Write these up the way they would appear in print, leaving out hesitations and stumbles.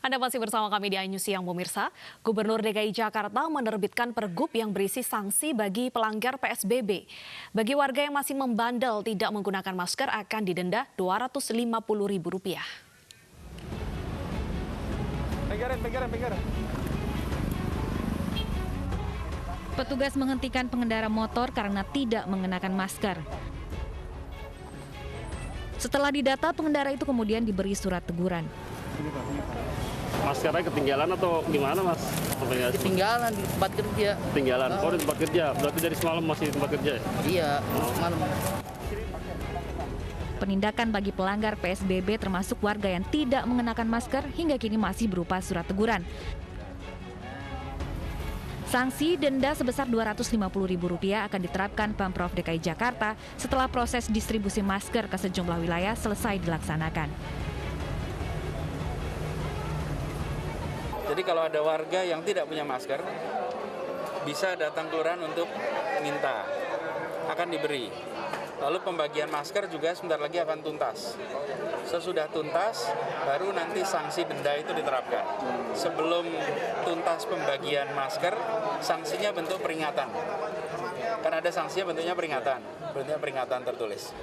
Anda masih bersama kami di iNews Siang, pemirsa. Gubernur DKI Jakarta menerbitkan pergub yang berisi sanksi bagi pelanggar PSBB. Bagi warga yang masih membandel tidak menggunakan masker akan didenda Rp250.000. Petugas menghentikan pengendara motor karena tidak mengenakan masker. Setelah didata, pengendara itu kemudian diberi surat teguran. Maskernya ketinggalan atau gimana, Mas? Ketinggalan di tempat kerja. Ketinggalan. Oh, di tempat kerja. Berarti dari semalam masih di tempat kerja ya? Iya, semalam. Penindakan bagi pelanggar PSBB termasuk warga yang tidak mengenakan masker hingga kini masih berupa surat teguran. Sanksi denda sebesar Rp250.000 akan diterapkan Pemprov DKI Jakarta setelah proses distribusi masker ke sejumlah wilayah selesai dilaksanakan. Jadi kalau ada warga yang tidak punya masker, bisa datang kelurahan untuk minta, akan diberi. Lalu pembagian masker juga sebentar lagi akan tuntas. Sesudah tuntas, baru nanti sanksi denda itu diterapkan. Sebelum tuntas pembagian masker, sanksinya bentuk peringatan. Kan ada sanksinya bentuknya peringatan tertulis.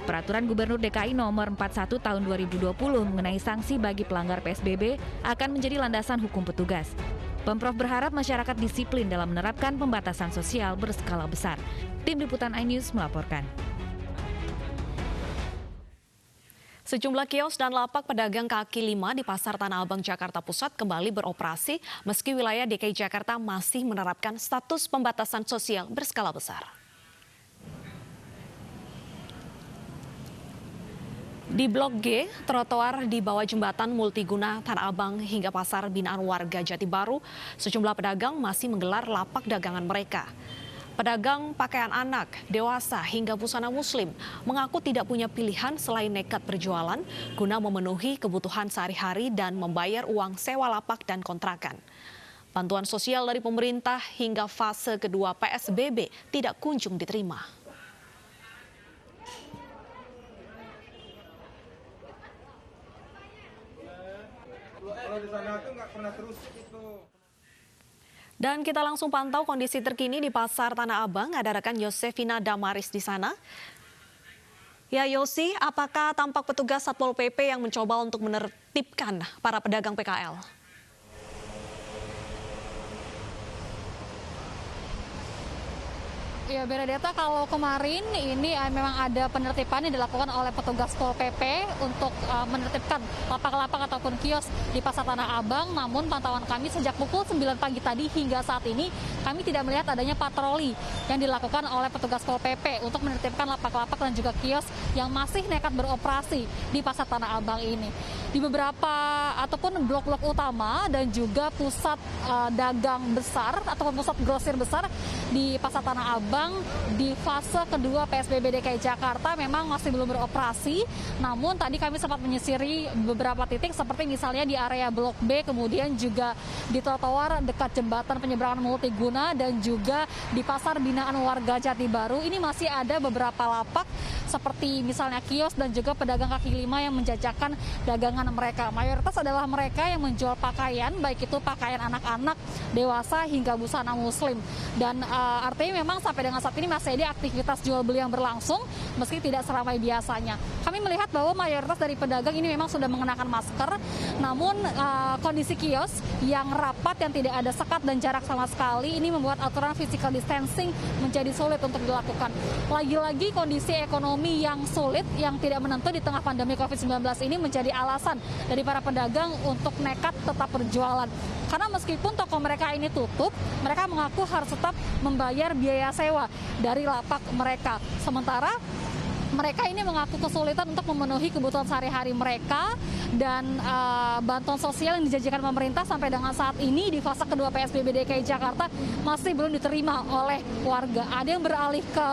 Peraturan Gubernur DKI Nomor 41 Tahun 2020 mengenai sanksi bagi pelanggar PSBB akan menjadi landasan hukum petugas. Pemprov berharap masyarakat disiplin dalam menerapkan pembatasan sosial berskala besar. Tim Liputan iNews melaporkan. Sejumlah kios dan lapak pedagang kaki lima di Pasar Tanah Abang, Jakarta Pusat kembali beroperasi meski wilayah DKI Jakarta masih menerapkan status pembatasan sosial berskala besar. Di Blok G, trotoar di bawah jembatan multiguna Tanah Abang hingga pasar binaan warga Jati Baru, sejumlah pedagang masih menggelar lapak dagangan mereka. Pedagang pakaian anak, dewasa hingga busana muslim mengaku tidak punya pilihan selain nekat berjualan guna memenuhi kebutuhan sehari-hari dan membayar uang sewa lapak dan kontrakan. Bantuan sosial dari pemerintah hingga fase kedua PSBB tidak kunjung diterima. Kalau di sana tuh nggak pernah terus itu. Dan kita langsung pantau kondisi terkini di Pasar Tanah Abang. Ada rekan Yosefina Damaris di sana. Ya Yosi, apakah tampak petugas Satpol PP yang mencoba untuk menertibkan para pedagang PKL? Ya Benedetta, kalau kemarin ini memang ada penertiban yang dilakukan oleh petugas Pol PP untuk menertibkan lapak-lapak ataupun kios di Pasar Tanah Abang. Namun pantauan kami sejak pukul 9 pagi tadi hingga saat ini kami tidak melihat adanya patroli yang dilakukan oleh petugas Pol PP untuk menertibkan lapak-lapak dan juga kios yang masih nekat beroperasi di Pasar Tanah Abang ini. Di beberapa ataupun blok-blok utama dan juga pusat dagang besar ataupun pusat grosir besar di Pasar Tanah Abang di fase kedua PSBB DKI Jakarta memang masih belum beroperasi. Namun tadi kami sempat menyisiri beberapa titik seperti misalnya di area Blok B, kemudian juga di trotoar dekat jembatan penyeberangan multiguna dan juga di pasar binaan warga Jati Baru. Ini masih ada beberapa lapak seperti misalnya kios dan juga pedagang kaki lima yang menjajakan dagangan mereka. Mayoritas adalah mereka yang menjual pakaian, baik itu pakaian anak-anak, dewasa hingga busana muslim. Dan artinya memang sampai dengan saat ini masih ada aktivitas jual beli yang berlangsung meski tidak seramai biasanya. Kami melihat bahwa mayoritas dari pedagang ini memang sudah mengenakan masker, namun kondisi kios yang rapat, yang tidak ada sekat dan jarak sama sekali, ini membuat aturan physical distancing menjadi sulit untuk dilakukan. Lagi-lagi kondisi ekonomi yang sulit, yang tidak menentu di tengah pandemi COVID-19 ini menjadi alasan dari para pedagang untuk nekat tetap berjualan. Karena meskipun toko mereka ini tutup, mereka mengaku harus tetap membayar biaya sewa dari lapak mereka. Sementara mereka ini mengaku kesulitan untuk memenuhi kebutuhan sehari-hari mereka dan bantuan sosial yang dijanjikan pemerintah sampai dengan saat ini di fase kedua PSBB DKI Jakarta masih belum diterima oleh warga. Ada yang beralih ke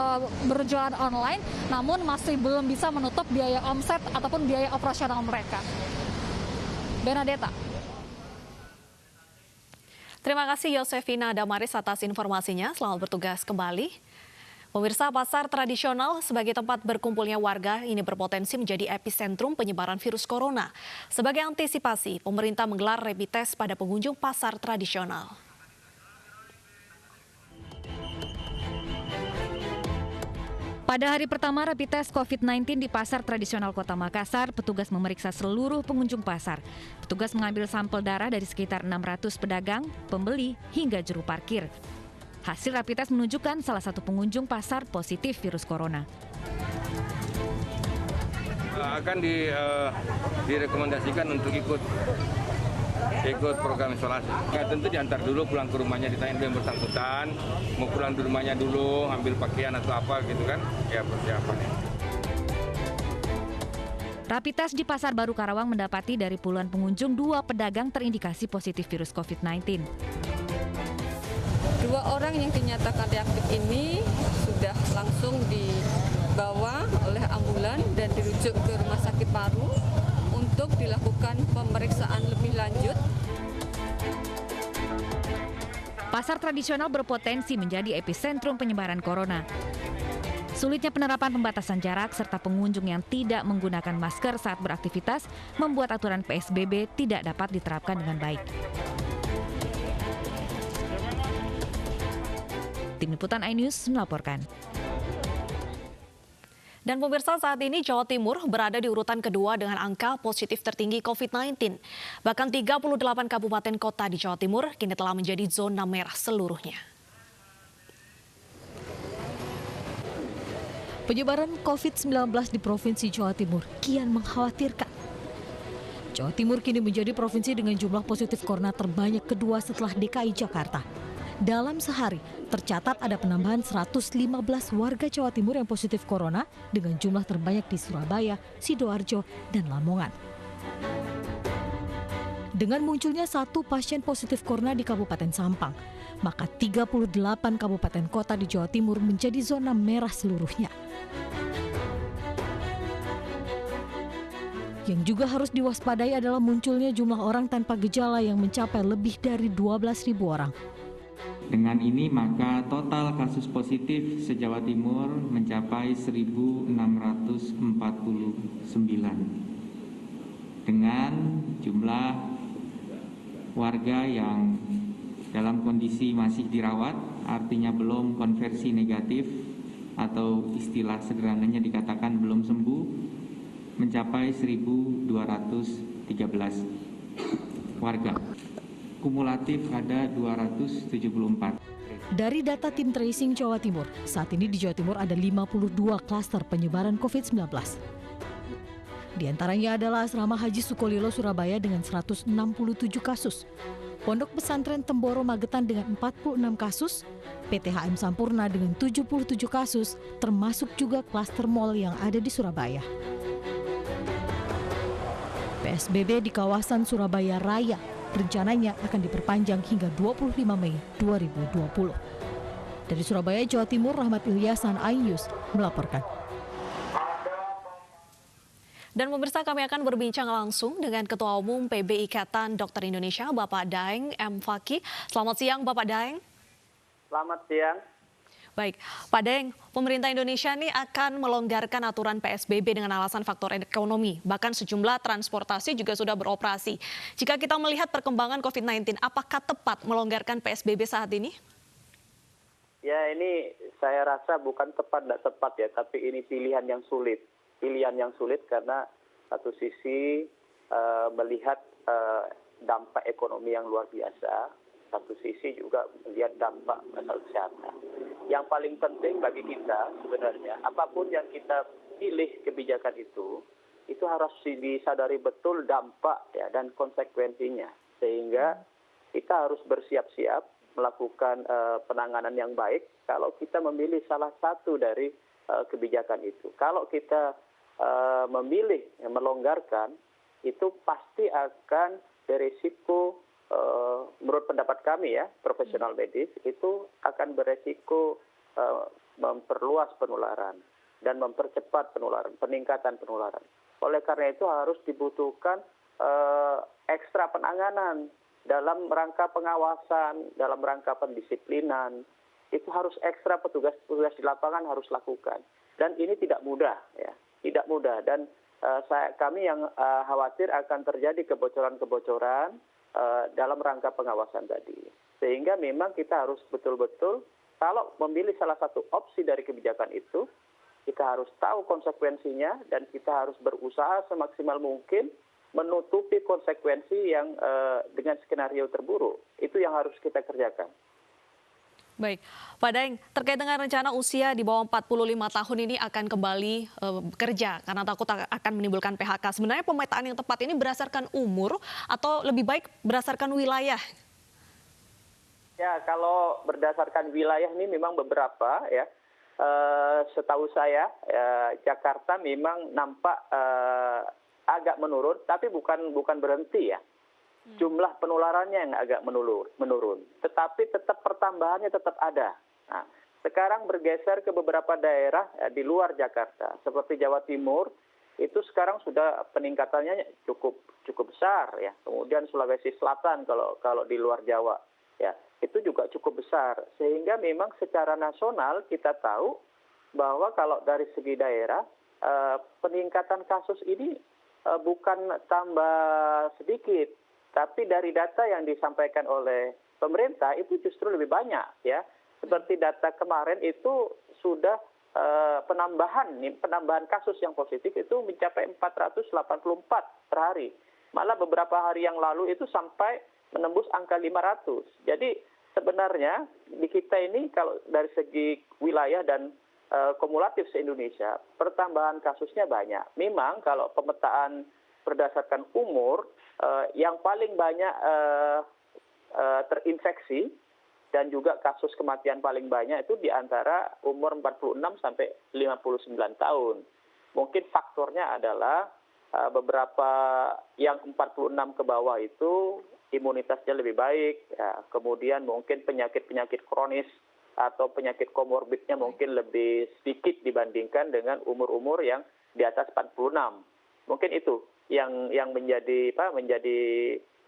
berjualan online, namun masih belum bisa menutup biaya omset ataupun biaya operasional mereka. Benedetta. Terima kasih Yosefina Damaris atas informasinya. Selamat bertugas kembali. Pemirsa, pasar tradisional sebagai tempat berkumpulnya warga ini berpotensi menjadi epicentrum penyebaran virus corona. Sebagai antisipasi, pemerintah menggelar rapid test pada pengunjung pasar tradisional. Pada hari pertama rapid test COVID-19 di pasar tradisional Kota Makassar, petugas memeriksa seluruh pengunjung pasar. Petugas mengambil sampel darah dari sekitar 600 pedagang, pembeli, hingga juru parkir. Hasil rapid test menunjukkan salah satu pengunjung pasar positif virus corona. Akan direkomendasikan untuk ikut program isolasi. Ya, tentu diantar dulu pulang ke rumahnya, ditanya yang bersangkutan, mau pulang di rumahnya dulu, ambil pakaian atau apa gitu kan, ya persiapannya. Rapid test di Pasar Baru Karawang mendapati dari puluhan pengunjung 2 pedagang terindikasi positif virus COVID-19. 2 orang yang dinyatakan reaktif ini sudah langsung dibawa oleh ambulan dan dirujuk ke Rumah Sakit Paru untuk dilakukan pemeriksaan lebih lanjut. Pasar tradisional berpotensi menjadi epicentrum penyebaran corona. Sulitnya penerapan pembatasan jarak serta pengunjung yang tidak menggunakan masker saat beraktivitas membuat aturan PSBB tidak dapat diterapkan dengan baik. Tim Liputan iNews melaporkan. Dan pemirsa, saat ini Jawa Timur berada di urutan kedua dengan angka positif tertinggi COVID-19. Bahkan 38 kabupaten kota di Jawa Timur kini telah menjadi zona merah seluruhnya. Penyebaran COVID-19 di Provinsi Jawa Timur kian mengkhawatirkan. Jawa Timur kini menjadi provinsi dengan jumlah positif corona terbanyak kedua setelah DKI Jakarta. Dalam sehari, tercatat ada penambahan 115 warga Jawa Timur yang positif corona dengan jumlah terbanyak di Surabaya, Sidoarjo, dan Lamongan. Dengan munculnya 1 pasien positif corona di Kabupaten Sampang, maka 38 kabupaten kota di Jawa Timur menjadi zona merah seluruhnya. Yang juga harus diwaspadai adalah munculnya jumlah orang tanpa gejala yang mencapai lebih dari 12.000 orang. Dengan ini maka total kasus positif se-Jawa Timur mencapai 1.649 dengan jumlah warga yang dalam kondisi masih dirawat, artinya belum konversi negatif atau istilah sederhananya dikatakan belum sembuh, mencapai 1.213 warga. Kumulatif ada 274. Dari data tim tracing Jawa Timur, saat ini di Jawa Timur ada 52 klaster penyebaran COVID-19. Di antaranya adalah Asrama Haji Sukolilo Surabaya dengan 167 kasus, Pondok Pesantren Temboro Magetan dengan 46 kasus, PTHM Sampurna dengan 77 kasus, termasuk juga klaster mal yang ada di Surabaya. PSBB di kawasan Surabaya Raya rencananya akan diperpanjang hingga 25 Mei 2020. Dari Surabaya, Jawa Timur, Rahmat Ilyasan, iNews melaporkan. Dan pemirsa, kami akan berbincang langsung dengan Ketua Umum PB Ikatan Dokter Indonesia, Bapak Daeng M. Fakih. Selamat siang, Bapak Daeng. Selamat siang. Baik, Pak Daeng, pemerintah Indonesia ini akan melonggarkan aturan PSBB dengan alasan faktor ekonomi. Bahkan sejumlah transportasi juga sudah beroperasi. Jika kita melihat perkembangan COVID-19, apakah tepat melonggarkan PSBB saat ini? Ya, ini saya rasa bukan tepat, tidak tepat ya, tapi ini pilihan yang sulit. Pilihan yang sulit karena satu sisi melihat dampak ekonomi yang luar biasa, satu sisi juga melihat dampak masalah kesehatan. Yang paling penting bagi kita sebenarnya, apapun yang kita pilih kebijakan itu harus disadari betul dampak ya dan konsekuensinya. Sehingga kita harus bersiap-siap melakukan penanganan yang baik kalau kita memilih salah satu dari kebijakan itu. Kalau kita memilih melonggarkan, itu pasti akan beresiko, menurut pendapat kami ya, profesional medis, itu akan beresiko memperluas penularan dan mempercepat penularan, peningkatan penularan. Oleh karena itu harus dibutuhkan ekstra penanganan dalam rangka pengawasan, dalam rangka pendisiplinan, itu harus ekstra petugas di lapangan harus lakukan. Dan ini tidak mudah, ya, tidak mudah. Dan kami yang khawatir akan terjadi kebocoran-kebocoran dalam rangka pengawasan tadi. Sehingga memang kita harus betul-betul kalau memilih salah satu opsi dari kebijakan itu, kita harus tahu konsekuensinya dan kita harus berusaha semaksimal mungkin menutupi konsekuensi yang dengan skenario terburuk. Itu yang harus kita kerjakan. Baik, Pak Daeng, terkait dengan rencana usia di bawah 45 tahun ini akan kembali bekerja karena takut akan menimbulkan PHK. Sebenarnya pemetaan yang tepat ini berdasarkan umur atau lebih baik berdasarkan wilayah? Ya, kalau berdasarkan wilayah ini memang beberapa ya. Setahu saya Jakarta memang nampak agak menurun, tapi bukan berhenti ya. Jumlah penularannya yang agak menurun. Tetapi tetap pertambahannya tetap ada. Nah, sekarang bergeser ke beberapa daerah di luar Jakarta, seperti Jawa Timur, itu sekarang sudah peningkatannya cukup besar ya. Kemudian Sulawesi Selatan kalau di luar Jawa ya, itu juga cukup besar. Sehingga memang secara nasional kita tahu bahwa kalau dari segi daerah peningkatan kasus ini bukan tambah sedikit, tapi dari data yang disampaikan oleh pemerintah itu justru lebih banyak ya. Seperti data kemarin itu sudah penambahan kasus yang positif itu mencapai 484 per hari. Malah beberapa hari yang lalu itu sampai menembus angka 500. Jadi sebenarnya di kita ini kalau dari segi wilayah dan kumulatif se-Indonesia, pertambahan kasusnya banyak. Memang kalau pemetaan berdasarkan umur, yang paling banyak terinfeksi dan juga kasus kematian paling banyak itu di antara umur 46 sampai 59 tahun. Mungkin faktornya adalah beberapa yang 46 ke bawah itu imunitasnya lebih baik, ya. Kemudian mungkin penyakit-penyakit kronis atau penyakit komorbidnya mungkin lebih sedikit dibandingkan dengan umur-umur yang di atas 46. Mungkin itu yang menjadi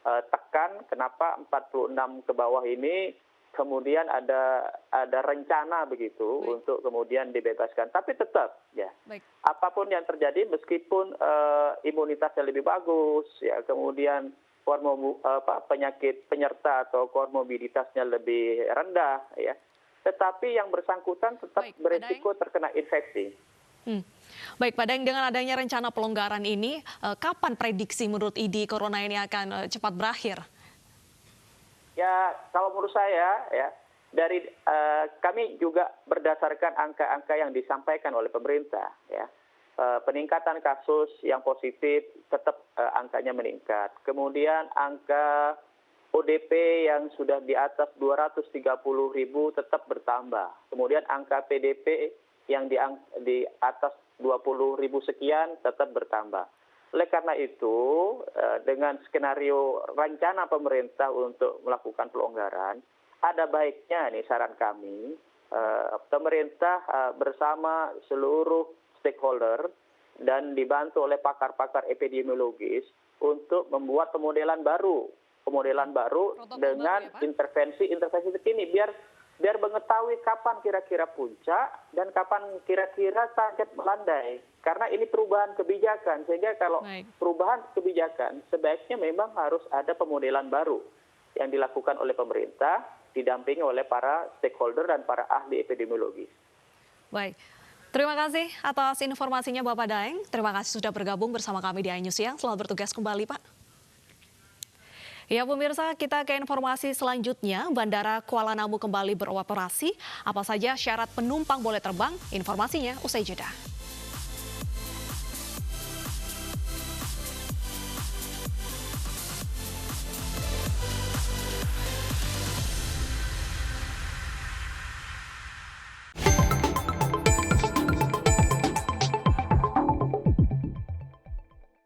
tekan kenapa 46 ke bawah ini kemudian ada rencana begitu untuk kemudian dibebaskan. Tapi tetap ya, apapun yang terjadi meskipun imunitasnya lebih bagus ya, kemudian penyakit penyerta atau komorbiditasnya lebih rendah ya, tetapi yang bersangkutan tetap berisiko terkena infeksi. Baik, Pak Daeng, dengan adanya rencana pelonggaran ini, kapan prediksi menurut IDI corona ini akan cepat berakhir? Ya, kalau menurut saya ya, dari kami juga berdasarkan angka-angka yang disampaikan oleh pemerintah ya. Peningkatan kasus yang positif tetap angkanya meningkat. Kemudian angka ODP yang sudah di atas 230.000 tetap bertambah. Kemudian angka PDP yang di atas 20.000 sekian tetap bertambah. Oleh karena itu, dengan skenario rencana pemerintah untuk melakukan pelonggaran, ada baiknya nih saran kami, pemerintah bersama seluruh stakeholder dan dibantu oleh pakar-pakar epidemiologis untuk membuat pemodelan baru dengan intervensi terkini biar mengetahui kapan kira-kira puncak dan kapan kira-kira target melandai. Karena ini perubahan kebijakan, sehingga kalau perubahan kebijakan sebaiknya memang harus ada pemodelan baru yang dilakukan oleh pemerintah, didampingi oleh para stakeholder dan para ahli epidemiologis. Baik, terima kasih atas informasinya Bapak Daeng. Terima kasih sudah bergabung bersama kami di iNews Siang. Selamat bertugas kembali, Pak. Ya pemirsa, kita ke informasi selanjutnya. Bandara Kuala Namu kembali beroperasi. Apa saja syarat penumpang boleh terbang? Informasinya usai jeda.